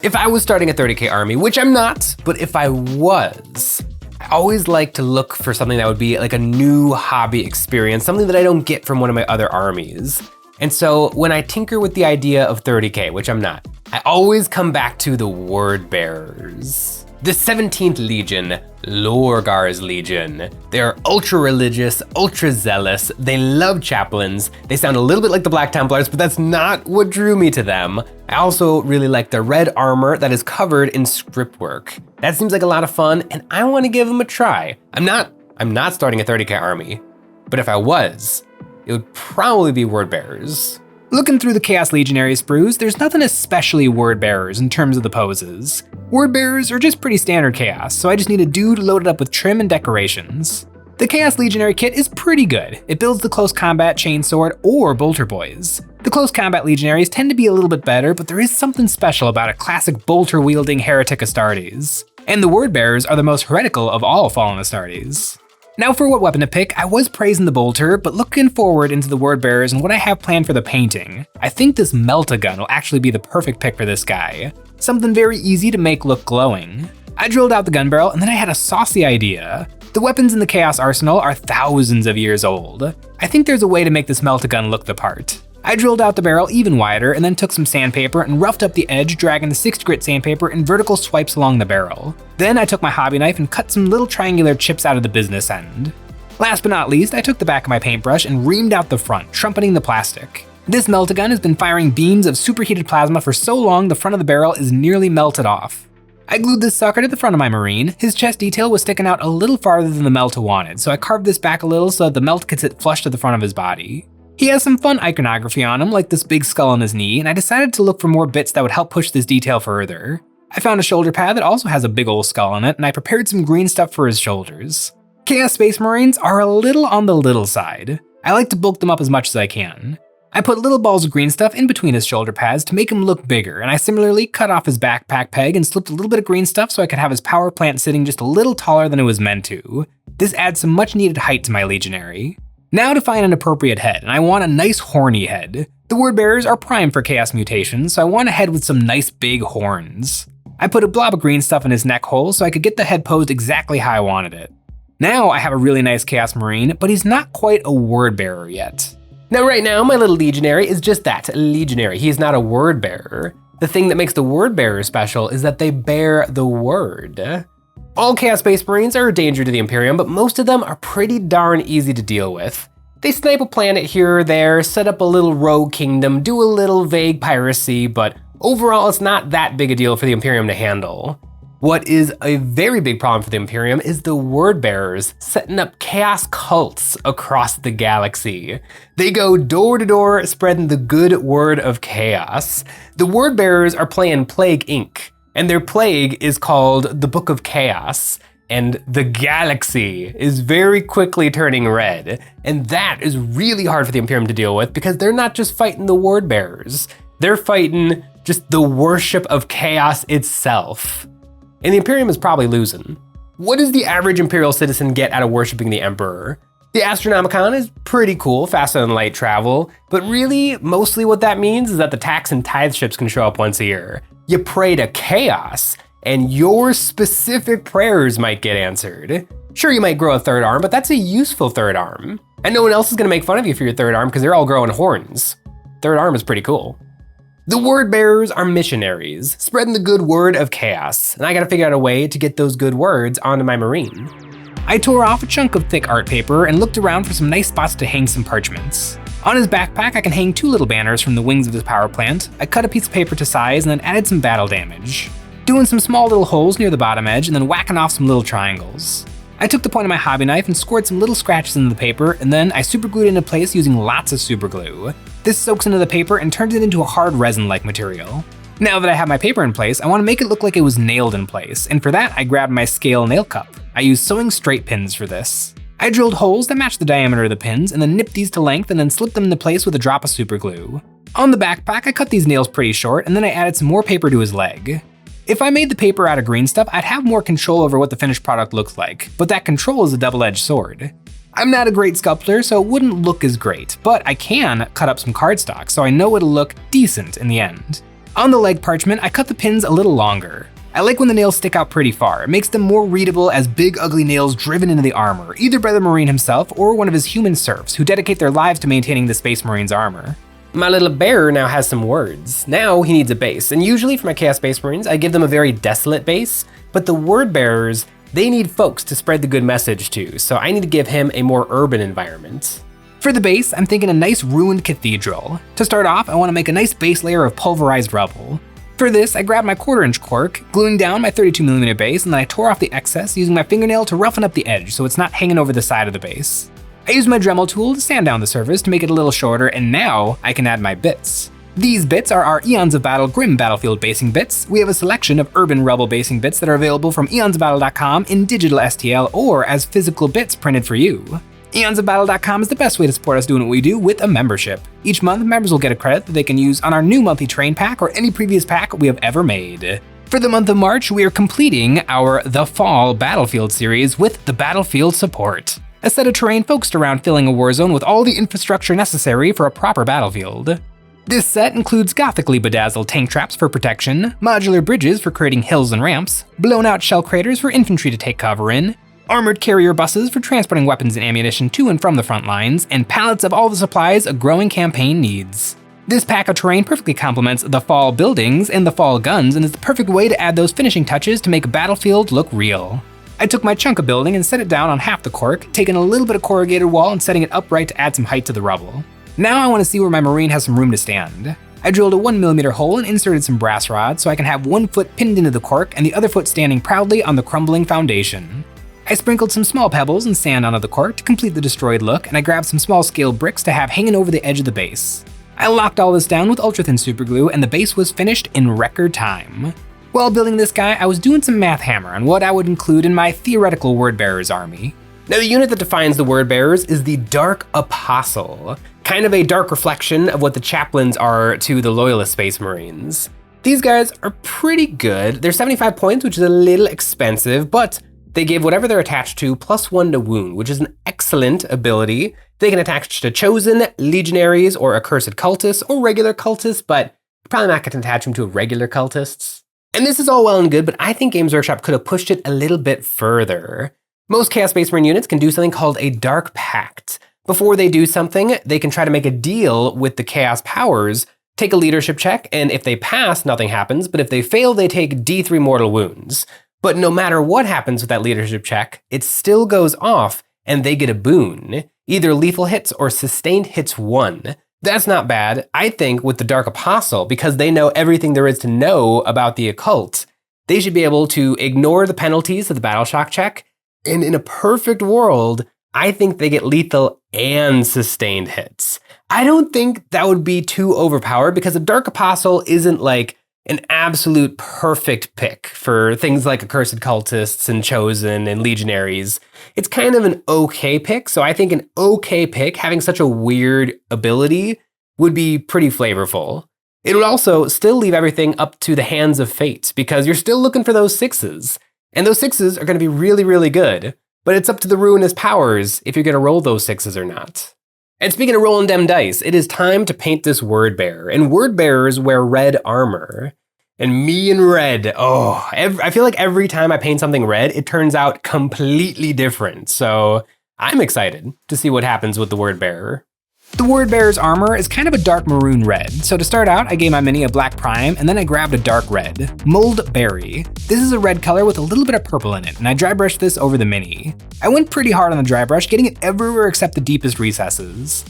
If I was starting a 30K army, which I'm not, but if I was, I always like to look for something that would be like a new hobby experience, something that I don't get from one of my other armies. And so when I tinker with the idea of 30K, which I'm not, I always come back to the word bearers. The 17th Legion, Lorgar's Legion. They're ultra religious, ultra zealous, they love chaplains, they sound a little bit like the Black Templars, but that's not what drew me to them. I also really like their red armor that is covered in script work. That seems like a lot of fun, and I want to give them a try. I'm not starting a 30K army, but if I was, it would probably be word bearers. Looking through the Chaos Legionary sprues, there's nothing especially word bearers in terms of the poses. Word bearers are just pretty standard chaos, so I just need a dude loaded up with trim and decorations. The Chaos Legionary kit is pretty good. It builds the close combat chainsword or bolter boys. The close combat legionaries tend to be a little bit better, but there is something special about a classic bolter wielding heretic Astartes. And the word bearers are the most heretical of all fallen Astartes. Now for what weapon to pick, I was praising the bolter, but looking forward into the word bearers and what I have planned for the painting, I think this melt-a-gun will actually be the perfect pick for this guy. Something very easy to make look glowing. I drilled out the gun barrel and then I had a saucy idea. The weapons in the Chaos Arsenal are thousands of years old. I think there's a way to make this melt-a-gun look the part. I drilled out the barrel even wider and then took some sandpaper and roughed up the edge, dragging the 6 grit sandpaper in vertical swipes along the barrel. Then I took my hobby knife and cut some little triangular chips out of the business end. Last but not least, I took the back of my paintbrush and reamed out the front, trumpeting the plastic. This melt-a-gun has been firing beams of superheated plasma for so long the front of the barrel is nearly melted off. I glued this sucker to the front of my Marine. His chest detail was sticking out a little farther than the melt wanted, so I carved this back a little so that the melt could sit flush to the front of his body. He has some fun iconography on him, like this big skull on his knee, and I decided to look for more bits that would help push this detail further. I found a shoulder pad that also has a big old skull on it, and I prepared some green stuff for his shoulders. Chaos Space Marines are a little on the little side. I like to bulk them up as much as I can. I put little balls of green stuff in between his shoulder pads to make him look bigger, and I similarly cut off his backpack peg and slipped a little bit of green stuff so I could have his power plant sitting just a little taller than it was meant to. This adds some much needed height to my Legionary. Now to find an appropriate head, and I want a nice horny head. The word bearers are prime for chaos mutations, so I want a head with some nice big horns. I put a blob of green stuff in his neck hole so I could get the head posed exactly how I wanted it. Now I have a really nice Chaos Marine, but he's not quite a word bearer yet. Now right now, my little Legionary is just that, a Legionary. He is not a word bearer. The thing that makes the word bearer special is that they bear the word. All Chaos Space Marines are a danger to the Imperium, but most of them are pretty darn easy to deal with. They snipe a planet here or there, set up a little rogue kingdom, do a little vague piracy, but overall it's not that big a deal for the Imperium to handle. What is a very big problem for the Imperium is the word bearers setting up chaos cults across the galaxy. They go door to door spreading the good word of chaos. The word bearers are playing Plague Inc., and their plague is called the Book of Chaos, and the galaxy is very quickly turning red. And that is really hard for the Imperium to deal with because they're not just fighting the word bearers, they're fighting just the worship of chaos itself. And the Imperium is probably losing. What does the average Imperial citizen get out of worshiping the Emperor? The Astronomicon is pretty cool, faster than light travel, but really, mostly what that means is that the tax and tithe ships can show up once a year. You pray to chaos, and your specific prayers might get answered. Sure, you might grow a third arm, but that's a useful third arm. And no one else is gonna make fun of you for your third arm because they're all growing horns. Third arm is pretty cool. The word bearers are missionaries, spreading the good word of chaos, and I gotta figure out a way to get those good words onto my Marine. I tore off a chunk of thick art paper and looked around for some nice spots to hang some parchments. On his backpack, I can hang 2 little banners from the wings of his power plant. I cut a piece of paper to size and then added some battle damage, doing some small little holes near the bottom edge and then whacking off some little triangles. I took the point of my hobby knife and scored some little scratches into the paper, and then I superglued it into place using lots of superglue. This soaks into the paper and turns it into a hard resin-like material. Now that I have my paper in place, I want to make it look like it was nailed in place, and for that I grabbed my scale nail cup. I used sewing straight pins for this. I drilled holes that matched the diameter of the pins, and then nipped these to length and then slipped them into place with a drop of superglue. On the backpack, I cut these nails pretty short, and then I added some more paper to his leg. If I made the paper out of green stuff, I'd have more control over what the finished product looks like, but that control is a double-edged sword. I'm not a great sculptor, so it wouldn't look as great, but I can cut up some cardstock, so I know it'll look decent in the end. On the leg parchment, I cut the pins a little longer. I like when the nails stick out pretty far. It makes them more readable as big ugly nails driven into the armor, either by the Marine himself or one of his human serfs who dedicate their lives to maintaining the Space Marine's armor. My little bear now has some words. Now he needs a base, and usually for my Chaos Space Marines, I give them a very desolate base, but the word bearers, they need folks to spread the good message to, so I need to give him a more urban environment. For the base, I'm thinking a nice ruined cathedral. To start off, I want to make a nice base layer of pulverized rubble. For this, I grabbed my 1/4-inch cork, gluing down my 32mm base, and then I tore off the excess using my fingernail to roughen up the edge so it's not hanging over the side of the base. I used my Dremel tool to sand down the surface to make it a little shorter, and now I can add my bits. These bits are our Eons of Battle Grim Battlefield basing bits. We have a selection of urban rebel basing bits that are available from eonsofbattle.com in digital STL or as physical bits printed for you. EonsOfBattle.com is the best way to support us doing what we do with a membership. Each month, members will get a credit that they can use on our new monthly terrain pack or any previous pack we have ever made. For the month of March, we are completing our The Fall Battlefield series with the Battlefield Support, a set of terrain focused around filling a war zone with all the infrastructure necessary for a proper battlefield. This set includes gothically bedazzled tank traps for protection, modular bridges for creating hills and ramps, blown out shell craters for infantry to take cover in, armored carrier buses for transporting weapons and ammunition to and from the front lines, and pallets of all the supplies a growing campaign needs. This pack of terrain perfectly complements the fall buildings and the fall guns and is the perfect way to add those finishing touches to make a battlefield look real. I took my chunk of building and set it down on half the cork, taking a little bit of corrugated wall and setting it upright to add some height to the rubble. Now I want to see where my Marine has some room to stand. I drilled a 1mm hole and inserted some brass rods so I can have one foot pinned into the cork and the other foot standing proudly on the crumbling foundation. I sprinkled some small pebbles and sand onto the cork to complete the destroyed look, and I grabbed some small scale bricks to have hanging over the edge of the base. I locked all this down with ultra-thin superglue, and the base was finished in record time. While building this guy, I was doing some math hammer on what I would include in my theoretical word bearers army. Now the unit that defines the word bearers is the Dark Apostle, kind of a dark reflection of what the chaplains are to the Loyalist Space Marines. These guys are pretty good. They're 75 points, which is a little expensive, but they give whatever they're attached to +1 to wound, which is an excellent ability. They can attach to chosen, legionaries, or accursed cultists, or regular cultists, but you're probably not going to attach them to regular cultists. And this is all well and good, but I think Games Workshop could have pushed it a little bit further. Most Chaos Space Marine units can do something called a Dark Pact. Before they do something, they can try to make a deal with the Chaos powers, take a leadership check, and if they pass, nothing happens, but if they fail, they take D3 mortal wounds. But no matter what happens with that leadership check, it still goes off and they get a boon, either lethal hits or sustained hits 1. That's not bad, I think, with the Dark Apostle, because they know everything there is to know about the occult. They should be able to ignore the penalties of the Battle Shock check, and in a perfect world, I think they get lethal and sustained hits. I don't think that would be too overpowered because the Dark Apostle isn't like an absolute perfect pick for things like accursed cultists and chosen and legionaries. It's kind of an okay pick, so I think an okay pick having such a weird ability would be pretty flavorful. It would also still leave everything up to the hands of fate because you're still looking for those 6s. And those 6s are going to be really, really good, but it's up to the ruinous powers if you're going to roll those 6s or not. And speaking of rolling dem dice, it is time to paint this word bearer. And word bearers wear red armor. And me and red, I feel like every time I paint something red, it turns out completely different. So I'm excited to see what happens with the word bearer. The word bearer's armor is kind of a dark maroon red. So to start out, I gave my mini a black prime, and then I grabbed a dark red, Mulled Berry. This is a red color with a little bit of purple in it, and I dry brushed this over the mini. I went pretty hard on the dry brush, getting it everywhere except the deepest recesses.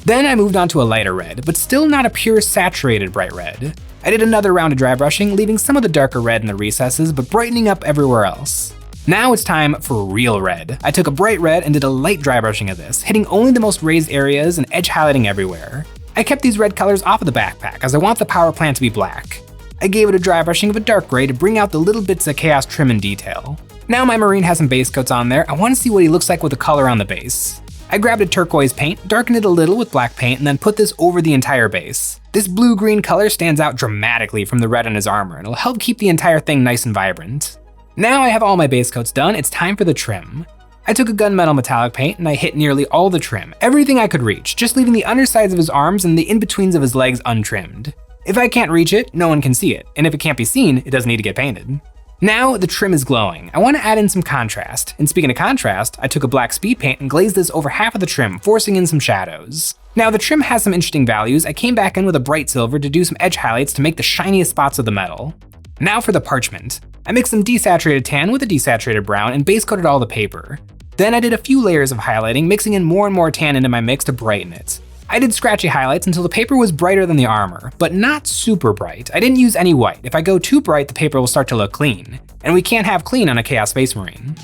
Then I moved on to a lighter red, but still not a pure saturated bright red. I did another round of dry brushing, leaving some of the darker red in the recesses, but brightening up everywhere else. Now it's time for real red. I took a bright red and did a light dry brushing of this, hitting only the most raised areas and edge highlighting everywhere. I kept these red colors off of the backpack as I want the power plant to be black. I gave it a dry brushing of a dark gray to bring out the little bits of chaos trim and detail. Now my Marine has some base coats on there, I want to see what he looks like with the color on the base. I grabbed a turquoise paint, darkened it a little with black paint, and then put this over the entire base. This blue-green color stands out dramatically from the red on his armor, and it'll help keep the entire thing nice and vibrant. Now I have all my base coats done, it's time for the trim. I took a gunmetal metallic paint and I hit nearly all the trim, everything I could reach, just leaving the undersides of his arms and the in-betweens of his legs untrimmed. If I can't reach it, no one can see it, and if it can't be seen, it doesn't need to get painted. Now the trim is glowing. I want to add in some contrast, and speaking of contrast, I took a black speed paint and glazed this over half of the trim, forcing in some shadows. Now the trim has some interesting values. I came back in with a bright silver to do some edge highlights to make the shiniest spots of the metal. Now for the parchment. I mixed some desaturated tan with a desaturated brown and base coated all the paper. Then I did a few layers of highlighting, mixing in more and more tan into my mix to brighten it. I did scratchy highlights until the paper was brighter than the armor, but not super bright. I didn't use any white. If I go too bright, the paper will start to look clean. And we can't have clean on a Chaos Space Marine.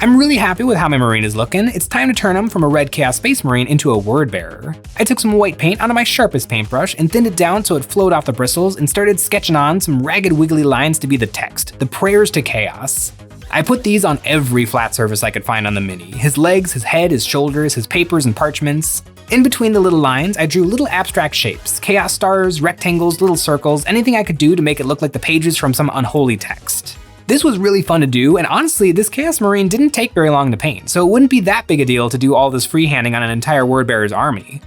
I'm really happy with how my Marine is looking. It's time to turn him from a red Chaos Space Marine into a word bearer. I took some white paint onto my sharpest paintbrush and thinned it down so it flowed off the bristles and started sketching on some ragged wiggly lines to be the text, the prayers to chaos. I put these on every flat surface I could find on the Mini. His legs, his head, his shoulders, his papers and parchments. In between the little lines, I drew little abstract shapes, chaos stars, rectangles, little circles, anything I could do to make it look like the pages from some unholy text. This was really fun to do, and honestly, this Chaos Marine didn't take very long to paint, so it wouldn't be that big a deal to do all this freehanding on an entire word bearer's army.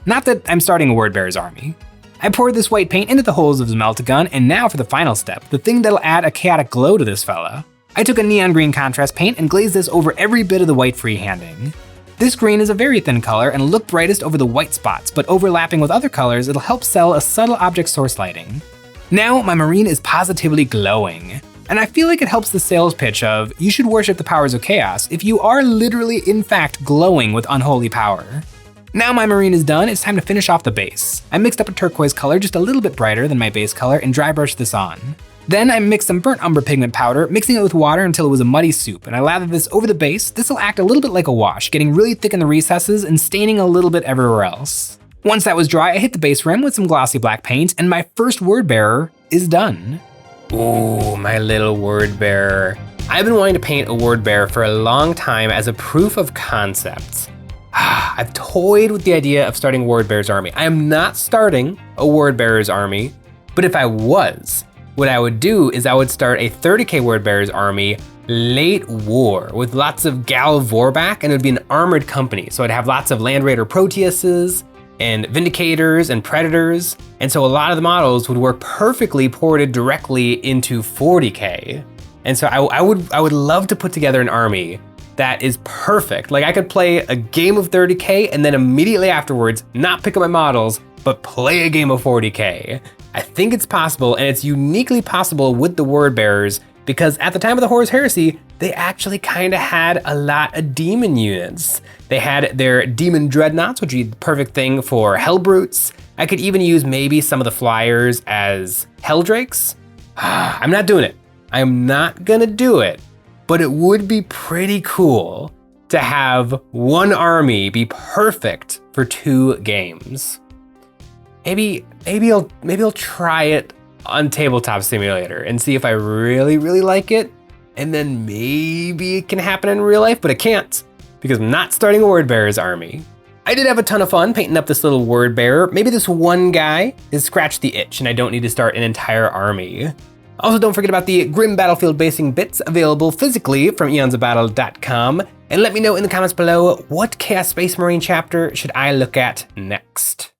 Not that I'm starting a word bearer's army. I poured this white paint into the holes of his melt-a-gun, and now for the final step, the thing that'll add a chaotic glow to this fella. I took a neon green contrast paint and glazed this over every bit of the white freehanding. This green is a very thin color and will look brightest over the white spots, but overlapping with other colors, it'll help sell a subtle object source lighting. Now my Marine is positively glowing. And I feel like it helps the sales pitch of, you should worship the powers of chaos if you are literally in fact glowing with unholy power. Now my Marine is done, it's time to finish off the base. I mixed up a turquoise color just a little bit brighter than my base color and dry brushed this on. Then I mixed some burnt umber pigment powder, mixing it with water until it was a muddy soup, and I lathered this over the base. This will act a little bit like a wash, getting really thick in the recesses and staining a little bit everywhere else. Once that was dry, I hit the base rim with some glossy black paint, and my first word bearer is done. Ooh, my little word bearer. I've been wanting to paint a word bearer for a long time as a proof of concept. I've toyed with the idea of starting a word bearer's army. I am not starting a word bearer's army, but if I was, what I would do is I would start a 30k word bearer's army late war with lots of Gal Vorback, and it would be an armored company. So I'd have lots of Land Raider Proteuses and Vindicators and Predators. And so a lot of the models would work perfectly ported directly into 40k. And so I would love to put together an army that is perfect. Like I could play a game of 30k and then immediately afterwards not pick up my models, but play a game of 40k. I think it's possible, and it's uniquely possible with the word bearers because at the time of the Horus Heresy, they actually kind of had a lot of demon units. They had their demon dreadnoughts, which would be the perfect thing for Hellbrutes. I could even use maybe some of the flyers as Helldrakes. I'm not doing it. I'm not gonna do it, but it would be pretty cool to have one army be perfect for 2 games. Maybe I'll try it on Tabletop Simulator and see if I really like it, and then maybe it can happen in real life, but it can't because I'm not starting a word bearer's army. I did have a ton of fun painting up this little word bearer. Maybe this one guy has scratched the itch and I don't need to start an entire army. Also, don't forget about the Grim Battlefield basing bits available physically from EonsOfBattle.com, and let me know in the comments below, what Chaos Space Marine chapter should I look at next?